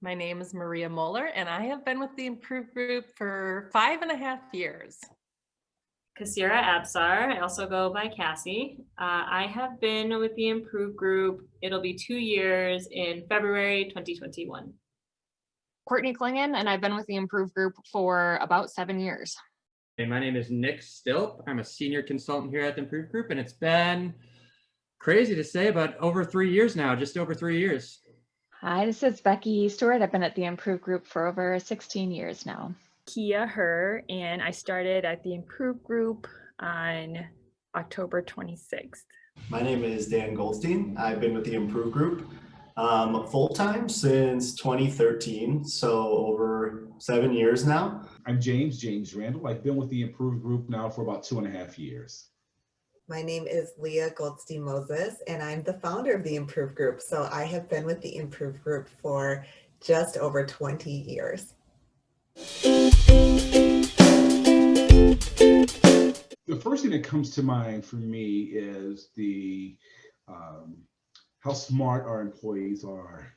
My name is Maria Moeller, and I have been with the Improve Group for 5.5 years. Kasira Absar. I also go by Cassie. I have been with the Improve Group. It'll be 2 years in February 2021. Courtney Klingon, and I've been with the Improve Group for about 7 years. Hey, my name is Nick Stilp. I'm a senior consultant here at the Improve Group, and it's been crazy to say, but over 3 years now, just over 3 years. Hi, this is Becky Stewart. I've been at the Improve Group for over 16 years now. Kia Her, and I started at the Improve Group on October 26th. My name is Dan Goldstein. I've been with the Improve Group full-time since 2013, so over 7 years now. I'm James Randall. I've been with the Improve Group now for about 2.5 years. My name is Leah Goldstein Moses, and I'm the founder of the Improve Group. So I have been with the Improve Group for just over 20 years. The first thing that comes to mind for me is the how smart our employees are.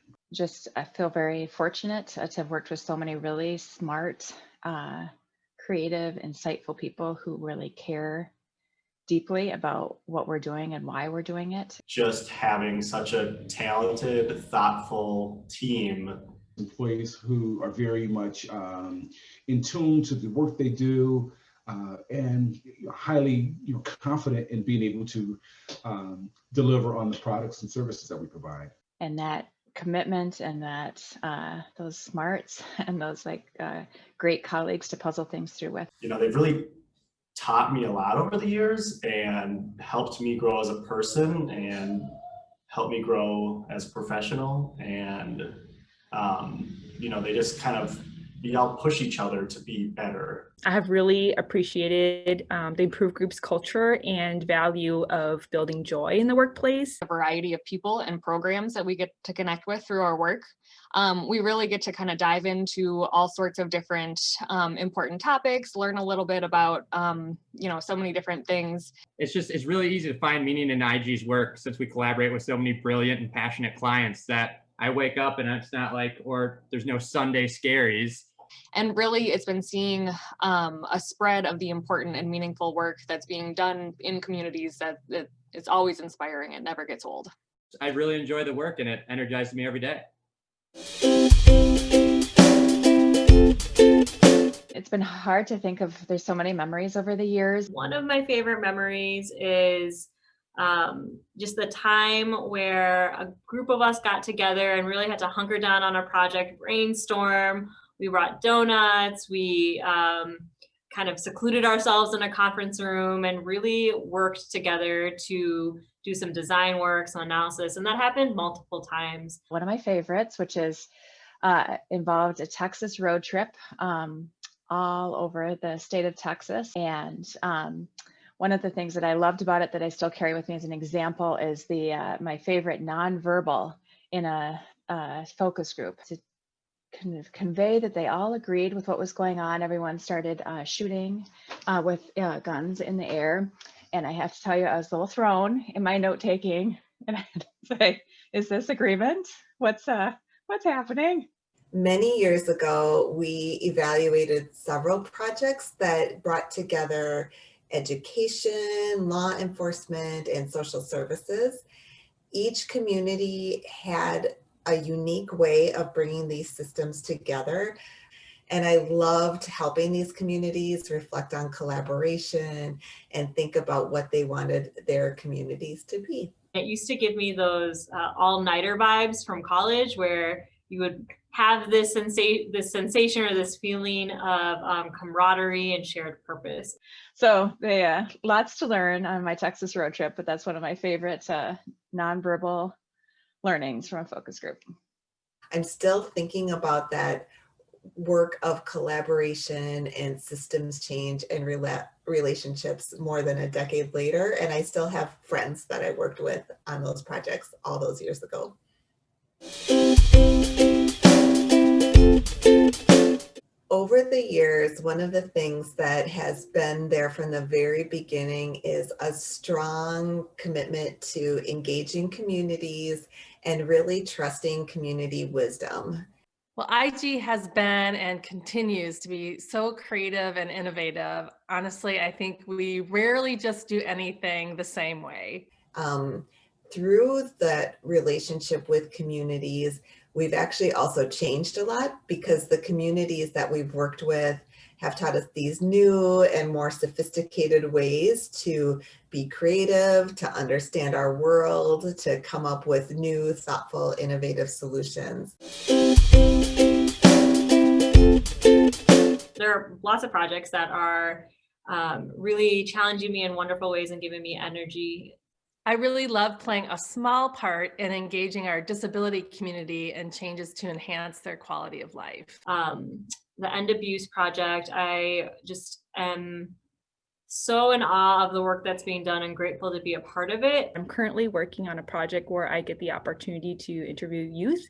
I feel very fortunate to have worked with so many really smart, creative, insightful people who really care deeply about what we're doing and why we're doing it. Just having such a talented, thoughtful team. Employees who are very much in tune to the work they do and highly confident in being able to deliver on the products and services that we provide. And that commitment and that those smarts and those great colleagues to puzzle things through with. They've really taught me a lot over the years and helped me grow as a person and helped me grow as a professional. And, they just kind of, we all push each other to be better. I have really appreciated the Improve Group's culture and value of building joy in the workplace. A variety of people and programs that we get to connect with through our work. We really get to kind of dive into all sorts of different important topics, learn a little bit about, so many different things. It's really easy to find meaning in IG's work since we collaborate with so many brilliant and passionate clients that I wake up and it's not or there's no Sunday scaries. And really, it's been seeing a spread of the important and meaningful work that's being done in communities that it's always inspiring. It never gets old. I really enjoy the work and it energizes me every day. It's been hard to think of, there's so many memories over the years. One of my favorite memories is just the time where a group of us got together and really had to hunker down on a project, brainstorm. We brought donuts, we kind of secluded ourselves in a conference room and really worked together to do some design work, some analysis, and that happened multiple times. One of my favorites, which is involved a Texas road trip all over the state of Texas. And one of the things that I loved about it that I still carry with me as an example is my favorite nonverbal in a focus group. To kind of convey that they all agreed with what was going on. Everyone started shooting with guns in the air. And I have to tell you, I was a little thrown in my note taking. And I had to say, is this agreement? What's happening? Many years ago, we evaluated several projects that brought together education, law enforcement, and social services. Each community had a unique way of bringing these systems together. And I loved helping these communities reflect on collaboration and think about what they wanted their communities to be. It used to give me those all-nighter vibes from college where you would have this sensation or this feeling of camaraderie and shared purpose. So lots to learn on my Texas road trip, but that's one of my favorite nonverbal learnings from a focus group. I'm still thinking about that work of collaboration and systems change and relationships more than a decade later. And I still have friends that I worked with on those projects all those years ago. Over the years, one of the things that has been there from the very beginning is a strong commitment to engaging communities and really trusting community wisdom. Well, IG has been and continues to be so creative and innovative. Honestly, I think we rarely just do anything the same way. Um, Through that relationship with communities, we've actually also changed a lot because the communities that we've worked with have taught us these new and more sophisticated ways to be creative, to understand our world, to come up with new, thoughtful, innovative solutions. There are lots of projects that are really challenging me in wonderful ways and giving me energy. I really love playing a small part in engaging our disability community and changes to enhance their quality of life. The End Abuse Project, I just am so in awe of the work that's being done and grateful to be a part of it. I'm currently working on a project where I get the opportunity to interview youth.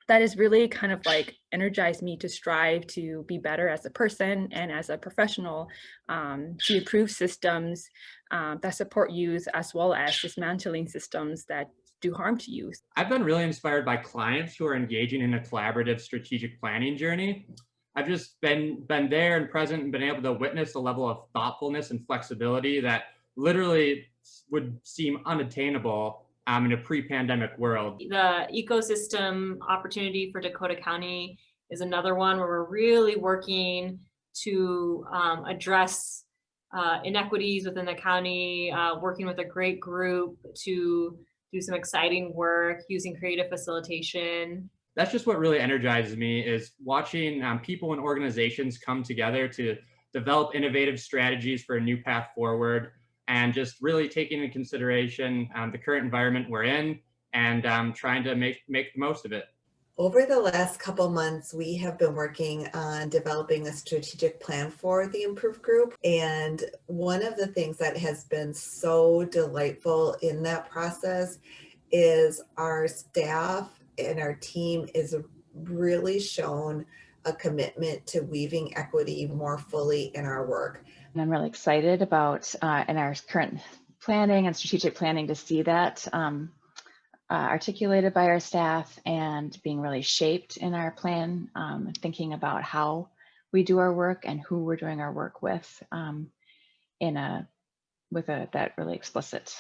That has really kind of like energized me to strive to be better as a person and as a professional, to improve systems that support youth, as well as dismantling systems that do harm to youth. I've been really inspired by clients who are engaging in a collaborative strategic planning journey. I've just been there and present and been able to witness a level of thoughtfulness and flexibility that literally would seem unattainable in a pre-pandemic world. The ecosystem opportunity for Dakota County is another one where we're really working to address inequities within the county, working with a great group to do some exciting work using creative facilitation. That's just what really energizes me, is watching people and organizations come together to develop innovative strategies for a new path forward, and just really taking into consideration the current environment we're in, and trying to make the most of it. Over the last couple months, we have been working on developing a strategic plan for the Improve Group. And one of the things that has been so delightful in that process is our staff and our team is really shown a commitment to weaving equity more fully in our work. And I'm really excited about in our current planning and strategic planning to see that articulated by our staff and being really shaped in our plan, thinking about how we do our work and who we're doing our work with that really explicit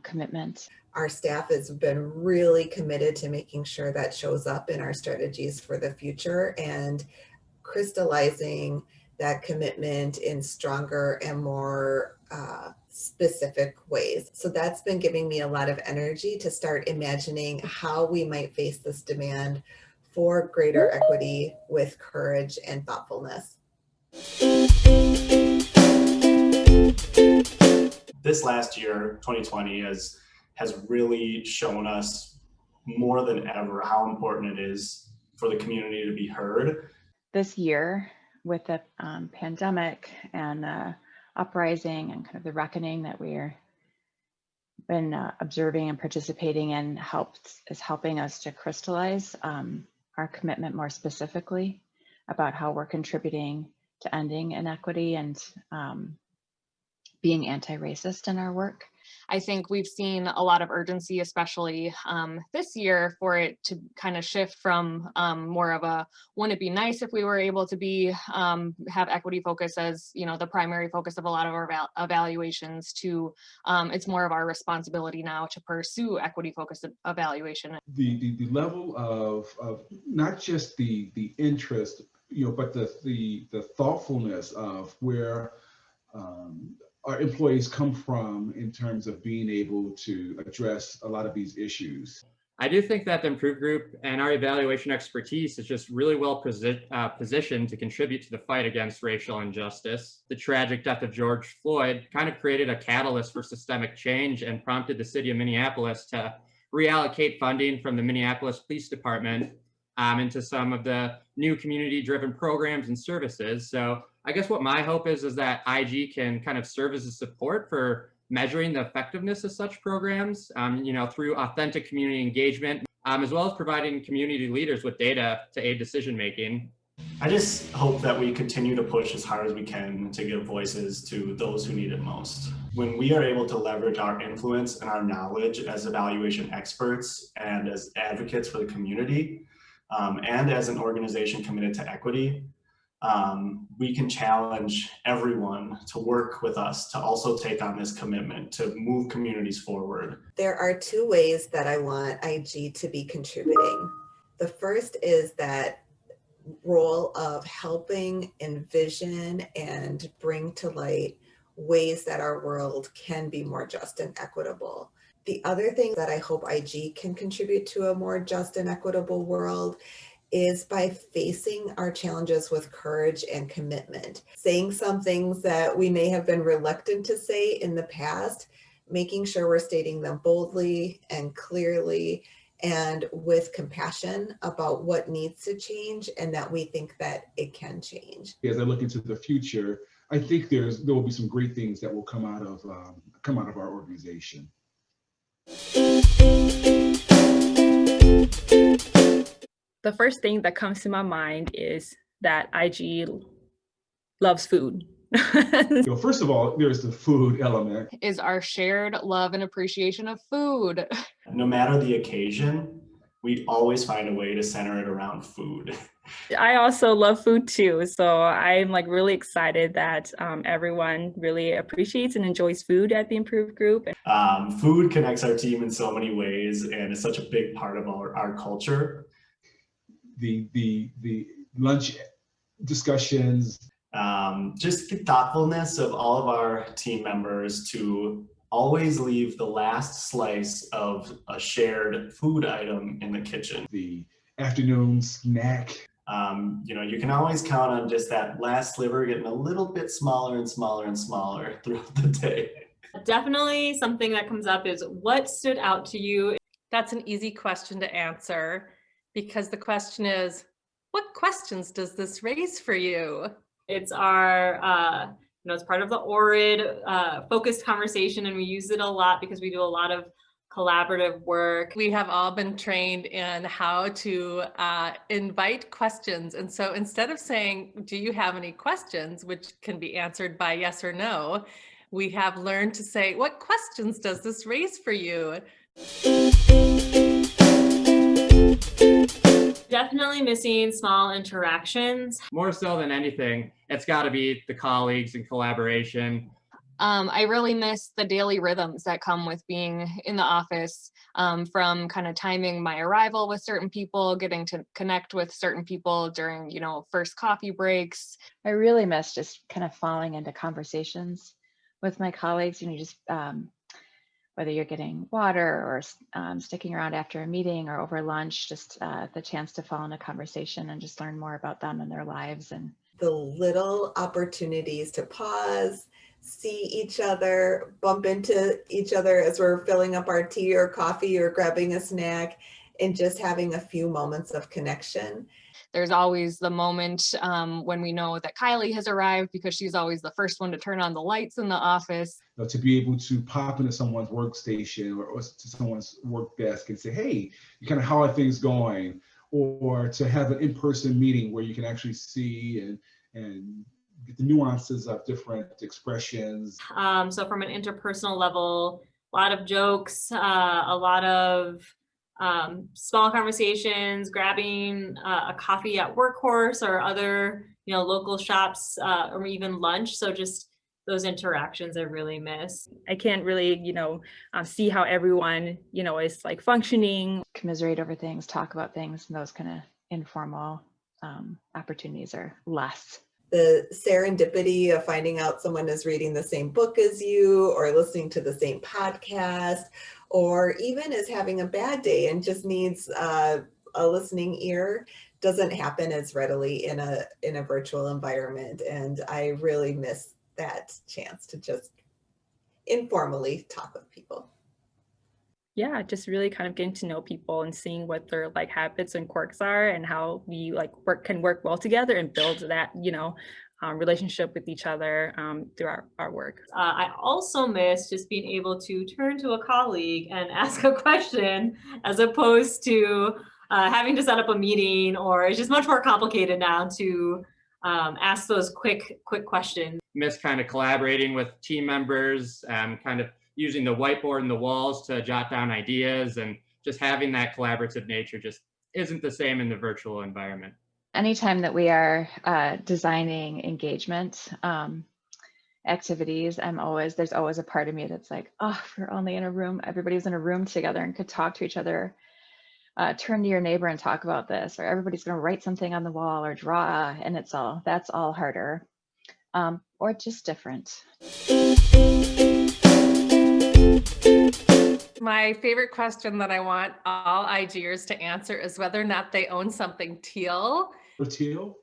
commitment. Our staff has been really committed to making sure that shows up in our strategies for the future and crystallizing that commitment in stronger and more specific ways. So that's been giving me a lot of energy to start imagining how we might face this demand for greater equity with courage and thoughtfulness. This last year, 2020, has really shown us more than ever how important it is for the community to be heard. This year, with the pandemic and the uprising and kind of the reckoning that we're been observing and participating in, is helping us to crystallize our commitment more specifically about how we're contributing to ending inequity and being anti-racist in our work. I think we've seen a lot of urgency, especially this year, for it to kind of shift from more of a, wouldn't it be nice if we were able to be have equity focus as, you know, the primary focus of a lot of our evaluations, to it's more of our responsibility now to pursue equity focused evaluation. The level of not just the interest, you know, but the thoughtfulness of where our employees come from in terms of being able to address a lot of these issues. I do think that the Improve Group and our evaluation expertise is just really well positioned to contribute to the fight against racial injustice. The tragic death of George Floyd kind of created a catalyst for systemic change and prompted the city of Minneapolis to reallocate funding from the Minneapolis Police Department into some of the new community-driven programs and services. So I guess what my hope is that IG can kind of serve as a support for measuring the effectiveness of such programs, you know, through authentic community engagement, as well as providing community leaders with data to aid decision-making. I just hope that we continue to push as hard as we can to give voices to those who need it most. When we are able to leverage our influence and our knowledge as evaluation experts and as advocates for the community, And as an organization committed to equity, we can challenge everyone to work with us to also take on this commitment to move communities forward. There are two ways that I want IG to be contributing. The first is that role of helping envision and bring to light ways that our world can be more just and equitable. The other thing that I hope IG can contribute to a more just and equitable world is by facing our challenges with courage and commitment, saying some things that we may have been reluctant to say in the past, making sure we're stating them boldly and clearly and with compassion about what needs to change and that we think that it can change. As I look into the future, I think there will be some great things that will come out of our organization. The first thing that comes to my mind is that IG loves food. First of all, there's the food element. Is our shared love and appreciation of food. No matter the occasion, we always find a way to center it around food. I also love food too. So I'm like really excited that everyone really appreciates and enjoys food at the Improved Group. Food connects our team in so many ways and is such a big part of our culture. The lunch discussions. Just the thoughtfulness of all of our team members to always leave the last slice of a shared food item in the kitchen. The afternoon snack. You can always count on just that last sliver getting a little bit smaller and smaller and smaller throughout the day. Definitely something that comes up is what stood out to you? That's an easy question to answer because the question is, what questions does this raise for you? It's our, it's part of the ORID focused conversation, and we use it a lot because we do a lot of collaborative work. We have all been trained in how to invite questions. And so instead of saying, do you have any questions, which can be answered by yes or no, we have learned to say, what questions does this raise for you? Definitely missing small interactions. More so than anything, it's got to be the colleagues and collaboration. I really miss the daily rhythms that come with being in the office, from kind of timing my arrival with certain people, getting to connect with certain people during, first coffee breaks. I really miss just kind of falling into conversations with my colleagues, just whether you're getting water or sticking around after a meeting or over lunch, just the chance to fall into conversation and just learn more about them and their lives. And the little opportunities to pause, see each other, bump into each other as we're filling up our tea or coffee or grabbing a snack, and just having a few moments of connection. There's always the moment when we know that Kylie has arrived because she's always the first one to turn on the lights in the office. To be able to pop into someone's workstation or to someone's work desk and say, hey, kind of how are things going? Or to have an in-person meeting where you can actually see and get the nuances of different expressions. So from an interpersonal level, a lot of jokes, a lot of small conversations, grabbing a coffee at Workhorse or other, local shops, or even lunch. So just those interactions I really miss. I can't really, see how everyone, is like functioning. Commiserate over things, talk about things, and those kind of informal opportunities are less. The serendipity of finding out someone is reading the same book as you or listening to the same podcast, or even is having a bad day and just needs a listening ear, doesn't happen as readily in a virtual environment. And I really miss that chance to just informally talk with people. Yeah, just really kind of getting to know people and seeing what their like habits and quirks are and how we can work well together and build that, relationship with each other through our work. I also miss just being able to turn to a colleague and ask a question as opposed to having to set up a meeting, or it's just much more complicated now to ask those quick questions. Miss kind of collaborating with team members, kind of using the whiteboard and the walls to jot down ideas, and just having that collaborative nature isn't the same in the virtual environment. Anytime that we are designing engagement activities, there's always a part of me that's like, oh, if we're only in a room, everybody was in a room together and could talk to each other. Turn to your neighbor and talk about this, or everybody's going to write something on the wall or draw, and that's all harder, or just different. My favorite question that I want all IGers to answer is whether or not they own something teal. Teal?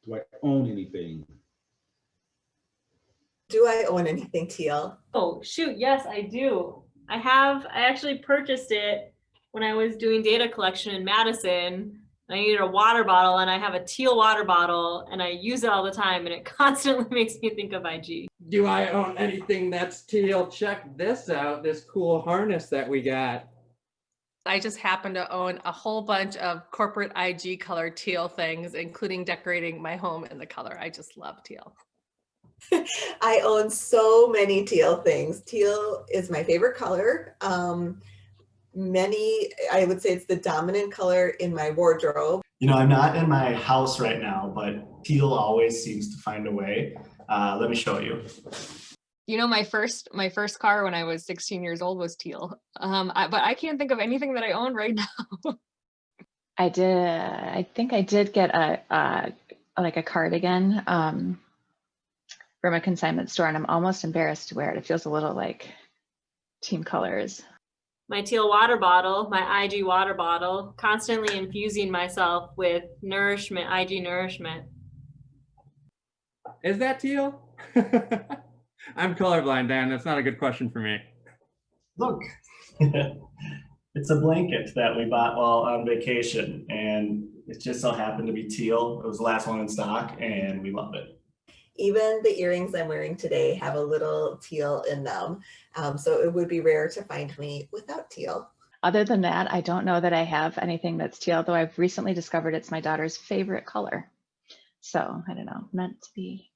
Do I own anything? Do I own anything teal? Oh, shoot. Yes, I do. I actually purchased it when I was doing data collection in Madison. I needed a water bottle, and I have a teal water bottle, and I use it all the time, and it constantly makes me think of IG. Do I own anything that's teal? Check this out, this cool harness that we got. I just happen to own a whole bunch of corporate IG color teal things, including decorating my home in the color. I just love teal. I own so many teal things. Teal is my favorite color. I would say it's the dominant color in my wardrobe. You know, I'm not in my house right now, but teal always seems to find a way. Let me show you. You know, my first car when I was 16 years old was teal. But I can't think of anything that I own right now. I think I did get a cardigan from a consignment store, and I'm almost embarrassed to wear it. It feels a little like team colors. My teal water bottle, my IG water bottle, constantly infusing myself with nourishment, IG nourishment. Is that teal? I'm colorblind, Dan. That's not a good question for me. Look, it's a blanket that we bought while on vacation, and it just so happened to be teal. It was the last one in stock, and we love it. Even the earrings I'm wearing today have a little teal in them. So it would be rare to find me without teal. Other than that, I don't know that I have anything that's teal, though I've recently discovered it's my daughter's favorite color. So I don't know, meant to be.